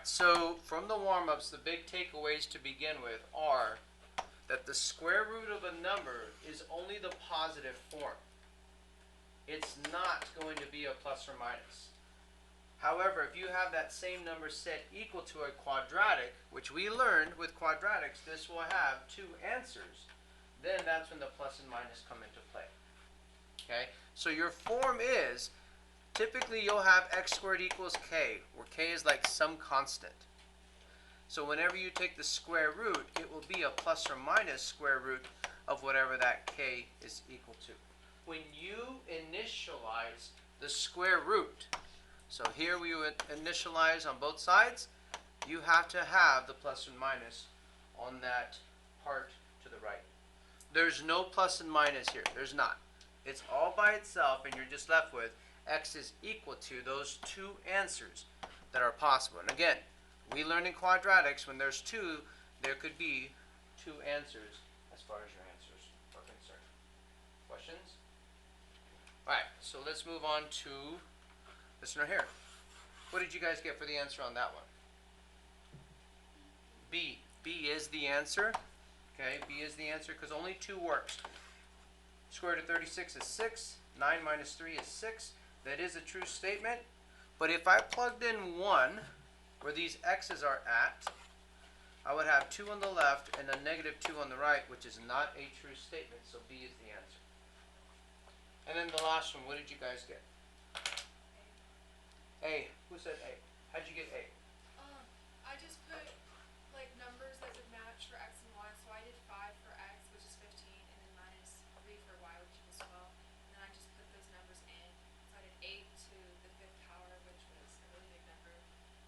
Alright, so from the warm-ups, the big takeaways to begin with are that the square root of a number is only the positive form. It's not going to be a plus or minus. However, if you have that same number set equal to a quadratic, which we learned with quadratics, this will have two answers, then that's when the plus and minus come into play. Okay, so your form is, typically you'll have x squared equals k, where k is like some constant. So whenever you take the square root, it will be a plus or minus square root of whatever that k is equal to. When you initialize the square root, so here we would initialize on both sides, you have to have the plus and minus on that part to the right. There's no plus and minus here. There's not. It's all by itself, and you're just left with x is equal to those two answers that are possible. And again, we learned in quadratics, when there's two, there could be two answers as far as your answers are concerned. Questions? Alright, so let's move on to this one here. What did you guys get for the answer on that one? B. B is the answer. Okay, B is the answer because only 2 works. Square root of 36 is 6. 9 minus 3 is 6. That is a true statement. But if I plugged in 1, where these x's are at, I would have 2 on the left and a negative 2 on the right, which is not a true statement, so B is the answer. And then the last one, what did you guys get? A. Who said A? How'd you get A? I just put like numbers that would match for x and y, so I did 5 for x, which is 15, and then minus 3 for y, which equals 12. And then I just put those numbers in. So I did 8 to the 5th power, which was a really big number,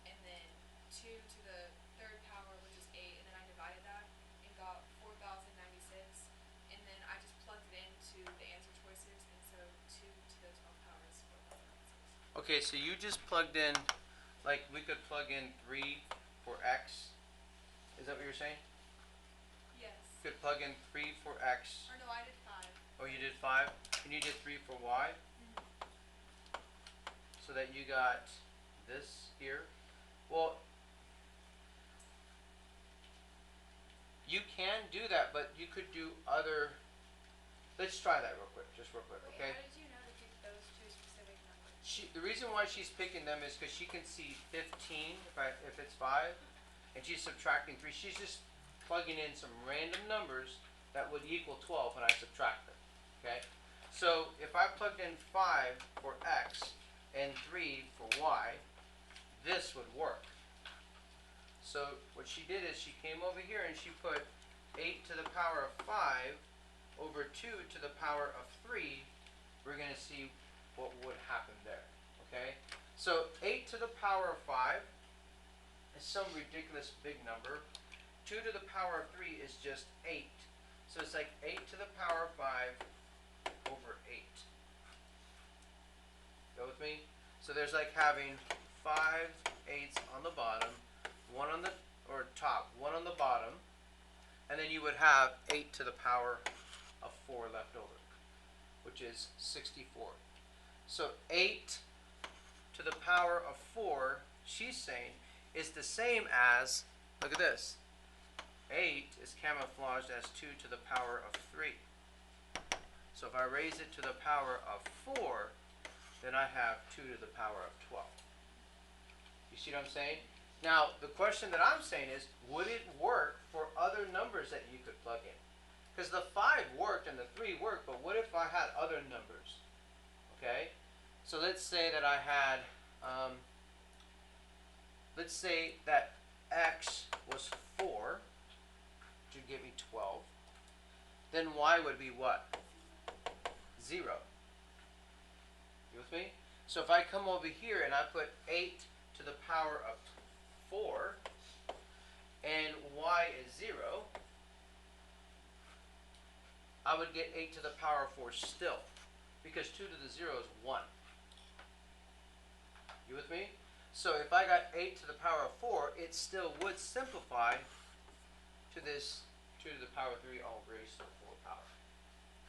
and then 2 to the 3rd power, which is 8, and then I divided that and got 4,096. And then I just plugged it into the answer choices, and so 2 to the 12th power is 4,096. Okay, so you just plugged in, like we could plug in 3 for x. Is that what you're saying? Yes. You could plug in 3 for x. Or no, I did 5. Oh, you did 5? And you did 3 for y? So that you got this here. Well, you can do that, but you could do other. Let's try that real quick, just real quick, okay? How did you know to pick those two specific numbers? The reason why she's picking them is because she can see 15 if it's 5, and she's subtracting 3. She's just plugging in some random numbers that would equal 12 when I subtract them. Okay? So if I plugged in 5 for x and 3 for y, this would work. So what she did is she came over here and she put 8 to the power of 5 over 2 to the power of 3. We're going to see what would happen there. Okay? So 8 to the power of 5 is some ridiculous big number. 2 to the power of 3 is just 8. So it's like 8 to the power of 5 over 8. Go with me? So there's like having 5 eighths on the bottom, 1 on the top, 1 on the bottom, and then you would have 8 to the power of 4 left over, which is 64. So 8 to the power of 4, she's saying, is the same as, look at this, 8 is camouflaged as 2 to the power of 3. So if I raise it to the power of 4, then I have 2 to the power of 12. You see what I'm saying? Now, the question that I'm saying is, would it work for other numbers that you could plug in? Because the 5 worked and the 3 worked, but what if I had other numbers? Okay? So let's say that I had, let's say that x was 4, which would give me 12. Then y would be what? 0. You with me? So if I come over here and I put 8 to the power of 4, and y is 0, I would get 8 to the power of 4 still, because 2 to the 0 is 1. You with me? So if I got 8 to the power of 4, it still would simplify to this 2 to the power of 3 all raised to the 4 power.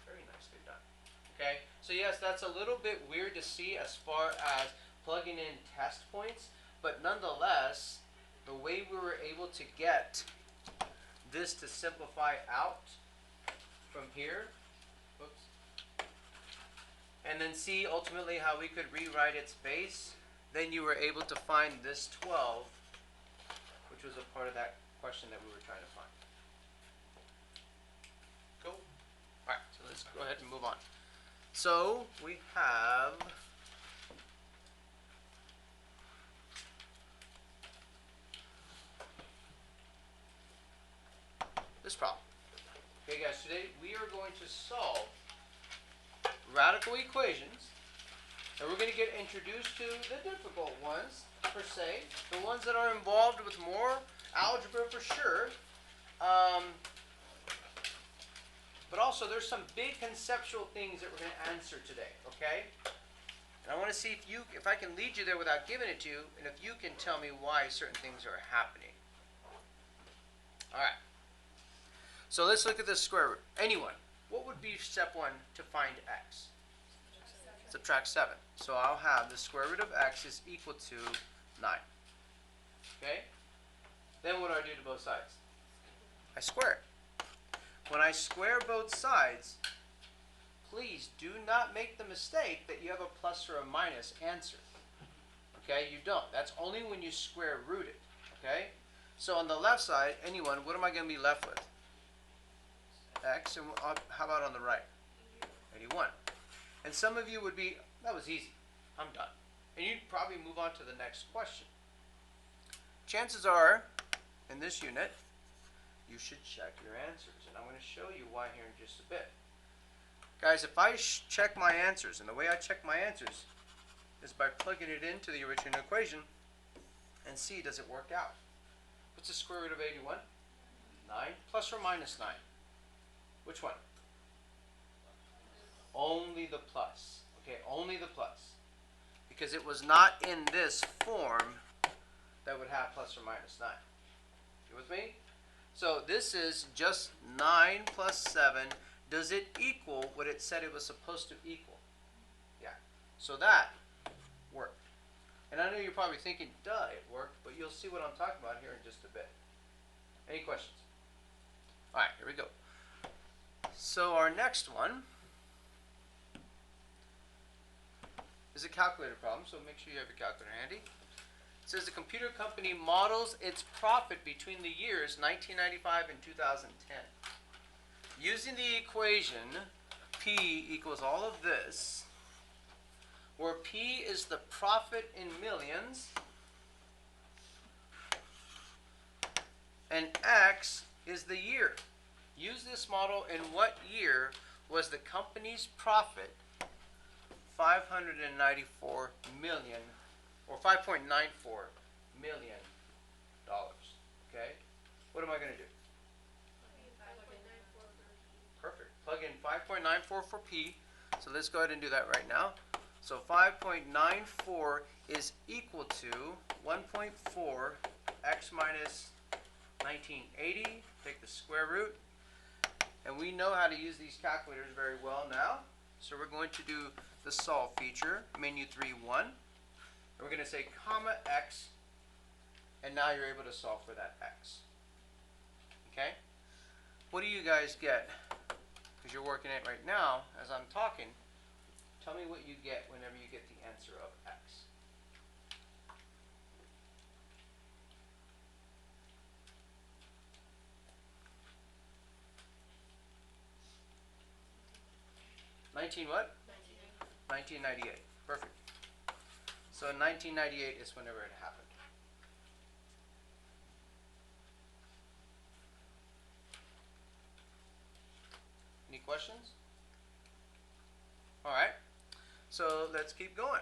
Very nicely done. Okay? So yes, that's a little bit weird to see as far as plugging in test points, but nonetheless, able to get this to simplify out from here, oops, and then see ultimately how we could rewrite its base, then you were able to find this 12, which was a part of that question that we were trying to find. Cool? Alright, so let's go ahead and move on. So we have this problem. Okay guys, today we are going to solve radical equations, and we're going to get introduced to the difficult ones, per se, the ones that are involved with more algebra for sure, but also there's some big conceptual things that we're going to answer today, okay? And I want to see if I can lead you there without giving it to you, and if you can tell me why certain things are happening. Alright. So let's look at the square root. Anyone, what would be step 1 to find x? Subtract 7. So I'll have the square root of x is equal to 9. Okay? Then what do I do to both sides? I square it. When I square both sides, please do not make the mistake that you have a plus or a minus answer. Okay? You don't. That's only when you square root it. Okay? So on the left side, anyone, what am I going to be left with? X, and how about on the right? 81. And some of you would be, that was easy, I'm done. And you'd probably move on to the next question. Chances are, in this unit, you should check your answers. And I'm going to show you why here in just a bit. Guys, if I check my answers, and the way I check my answers is by plugging it into the original equation and see, does it work out? What's the square root of 81? 9 plus or minus 9? Which one? Only the plus. Okay, only the plus. Because it was not in this form that would have plus or minus 9. You with me? So this is just 9 plus 7. Does it equal what it said it was supposed to equal? Yeah. So that worked. And I know you're probably thinking, duh, it worked, but you'll see what I'm talking about here in just a bit. Any questions? All right, here we go. So our next one is a calculator problem, so make sure you have your calculator handy. It says the computer company models its profit between the years 1995 and 2010. Using the equation P equals all of this, where P is the profit in millions, and X is the year. Use this model in what year was the company's profit 594 million, or 5.94 million dollars. Okay? What am I going to do? Perfect. Plug in 5.94 for P. So let's go ahead and do that right now. So 5.94 is equal to 1.4 x minus 1980. Take the square root. And we know how to use these calculators very well now. So we're going to do the solve feature, menu 3.1. And we're going to say comma x. And now you're able to solve for that x. Okay? What do you guys get? Because you're working it right now as I'm talking. Tell me what you get whenever you get the answer of x. What? 1998. Perfect. So 1998 is whenever it happened. Any questions? All right. So let's keep going.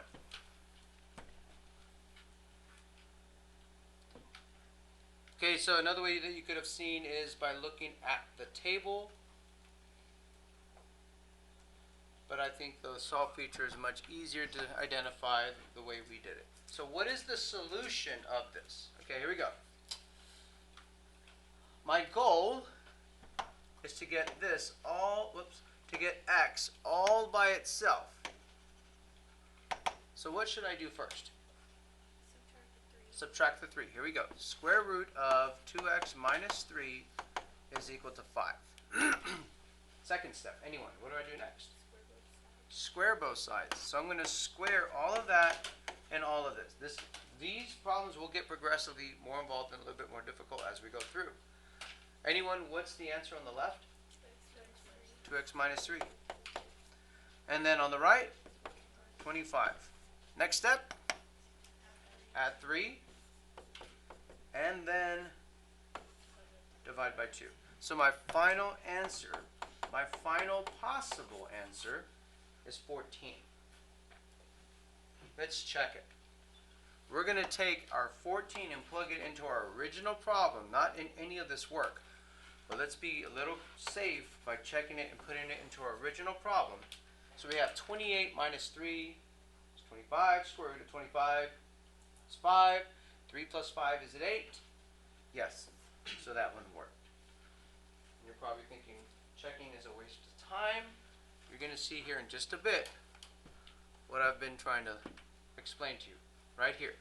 Okay, so another way that you could have seen is by looking at the table. But I think the solve feature is much easier to identify the way we did it. So what is the solution of this? Okay, here we go. My goal is to get this all, to get x all by itself. So what should I do first? subtract the 3. Here we go. Square root of 2x minus 3 is equal to 5. Second step. Anyone? What do I do next? Square both sides. So I'm going to square all of that and all of this. These problems will get progressively more involved and a little bit more difficult as we go through. Anyone, what's the answer on the left? 2x minus 3. And then on the right, 25. Next step, add 3. And then divide by 2. So my final answer, my final possible answer is 14. Let's check it. We're going to take our 14 and plug it into our original problem, not in any of this work. But let's be a little safe by checking it and putting it into our original problem. So we have 28 minus 3 is 25. Square root of 25 is 5. 3 plus 5 is it 8? Yes. So that one worked. And you're probably thinking checking is a waste of time. You're going to see here in just a bit what I've been trying to explain to you right here.